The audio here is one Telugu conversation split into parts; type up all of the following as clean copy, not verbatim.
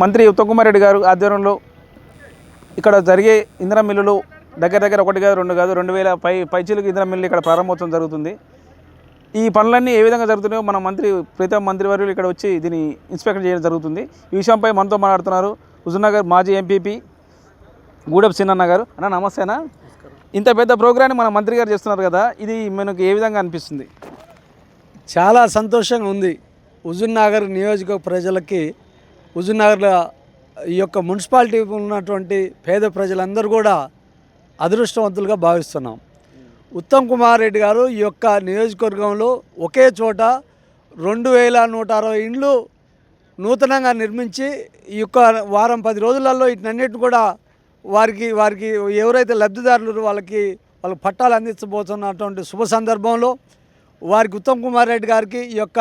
మంత్రి ఉత్తమ్ కుమార్ రెడ్డి గారు ఆధ్వర్యంలో ఇక్కడ జరిగే ఇంధన మిల్లులు దగ్గర దగ్గర 1 కాదు 2 కాదు 2000 పైచీలకు ఇంధన మిల్లు ఇక్కడ ప్రారంభోత్సవం జరుగుతుంది. ఈ పనులన్నీ ఏ విధంగా జరుగుతున్నాయో మన ప్రీతం మంత్రివర్యులు ఇక్కడ వచ్చి దీన్ని ఇన్స్పెక్షన్ చేయడం జరుగుతుంది. ఈ విషయంపై మనతో మాట్లాడుతున్నారు హుజూర్నగర్ మాజీ ఎంపీపీ గూడెం సీనన్న గారు. అన్న నమస్తేనా. ఇంత పెద్ద ప్రోగ్రాన్ని మన మంత్రి గారు చేస్తున్నారు కదా, ఇది మనకు ఏ విధంగా అనిపిస్తుంది? చాలా సంతోషంగా ఉంది. హుజూర్నగర్ నియోజక ప్రజలకి, హుజూర్నగర్లో ఈ యొక్క మున్సిపాలిటీ ఉన్నటువంటి పేద ప్రజలందరూ కూడా అదృష్టవంతులుగా భావిస్తున్నాం. ఉత్తమ్ కుమార్ రెడ్డి గారు ఈ యొక్క నియోజకవర్గంలో ఒకే చోట 2160 ఇండ్లు నూతనంగా నిర్మించి ఈ యొక్క వారం 10 రోజులలో వీటన్నిటిని కూడా వారికి ఎవరైతే లబ్ధిదారులు వాళ్ళకి పట్టాలు అందించబోతున్నటువంటి శుభ సందర్భంలో వారికి ఉత్తమ్ కుమార్ రెడ్డి గారికి ఈ యొక్క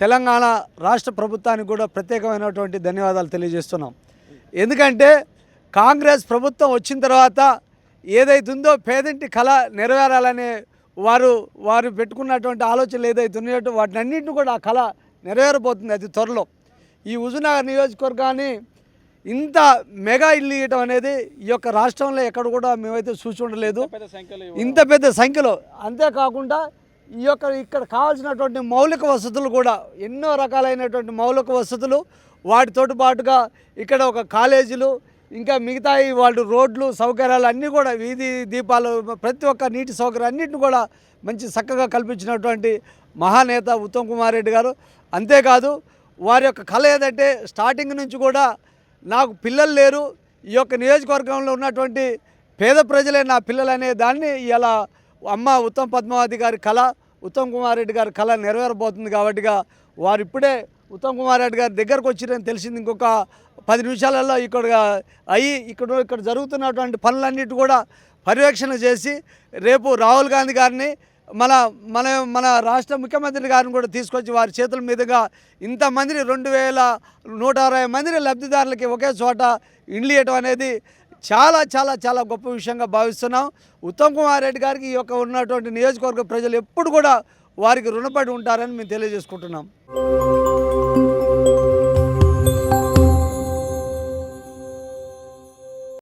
తెలంగాణ రాష్ట్ర ప్రభుత్వానికి కూడా ప్రత్యేకమైనటువంటి ధన్యవాదాలు తెలియజేస్తున్నాం. ఎందుకంటే కాంగ్రెస్ ప్రభుత్వం వచ్చిన తర్వాత ఏదైతుందో పేదింటి కళ నెరవేరాలనే వారు పెట్టుకున్నటువంటి ఆలోచనలు ఏదైతే ఉన్నాయో వాటినన్నింటిని కూడా ఆ కళ నెరవేరబోతుంది అతి త్వరలో. ఈ హుజూర్నగర్ నియోజకవర్గాన్ని ఇంత మెగా ఇల్లు ఇవ్వటం అనేది ఈ యొక్క రాష్ట్రంలో ఎక్కడ కూడా మేమైతే చూసి ఉండలేదు, ఇంత పెద్ద సంఖ్యలో. అంతేకాకుండా ఇక్కడ కావాల్సినటువంటి మౌలిక వసతులు కూడా ఎన్నో రకాలైనటువంటి మౌలిక వసతులు, వాటితోటి పాటుగా ఇక్కడ ఒక కాలేజీలు, ఇంకా మిగతా వాళ్ళు రోడ్లు సౌకర్యాలు అన్నీ కూడా, వీధి దీపాలు, ప్రతి ఒక్క నీటి సౌకర్యం అన్నింటిని కూడా మంచి చక్కగా కల్పించినటువంటి మహానేత ఉత్తమ్ కుమార్ రెడ్డి గారు. అంతేకాదు వారి యొక్క కళ ఏదంటే స్టార్టింగ్ నుంచి కూడా నాకు పిల్లలు లేరు, ఈ యొక్క నియోజకవర్గంలో ఉన్నటువంటి పేద ప్రజలే నా పిల్లలు అనే దాన్ని ఇలా అమ్మ ఉత్తమ్ పద్మావతి గారి కళ, ఉత్తమ్ కుమార్ రెడ్డి గారి కళ నెరవేరబోతుంది. కాబట్టిగా వారు ఇప్పుడే ఉత్తమ్ కుమార్ రెడ్డి గారి దగ్గరకు వచ్చిరని తెలిసింది. ఇంకొక 10 నిమిషాలలో ఇక్కడ జరుగుతున్నటువంటి పనులన్నిటి కూడా పర్యవేక్షణ చేసి రేపు రాహుల్ గాంధీ గారిని మన రాష్ట్ర ముఖ్యమంత్రి గారిని కూడా తీసుకొచ్చి వారి చేతుల మీదుగా ఇంతమందిని 2160 మందిని లబ్ధిదారులకి ఒకే చోట ఇండ్లు ఇవ్వటం అనేది చాలా చాలా చాలా గొప్ప విషయంగా భావిస్తున్నాం. ఉత్తమ్ కుమార్ రెడ్డి గారికి ఈ యొక్క ఉన్నటువంటి నియోజకవర్గ ప్రజలు ఎప్పుడు కూడా వారికి రుణపడి ఉంటారని మేము తెలియజేసుకుంటున్నాం.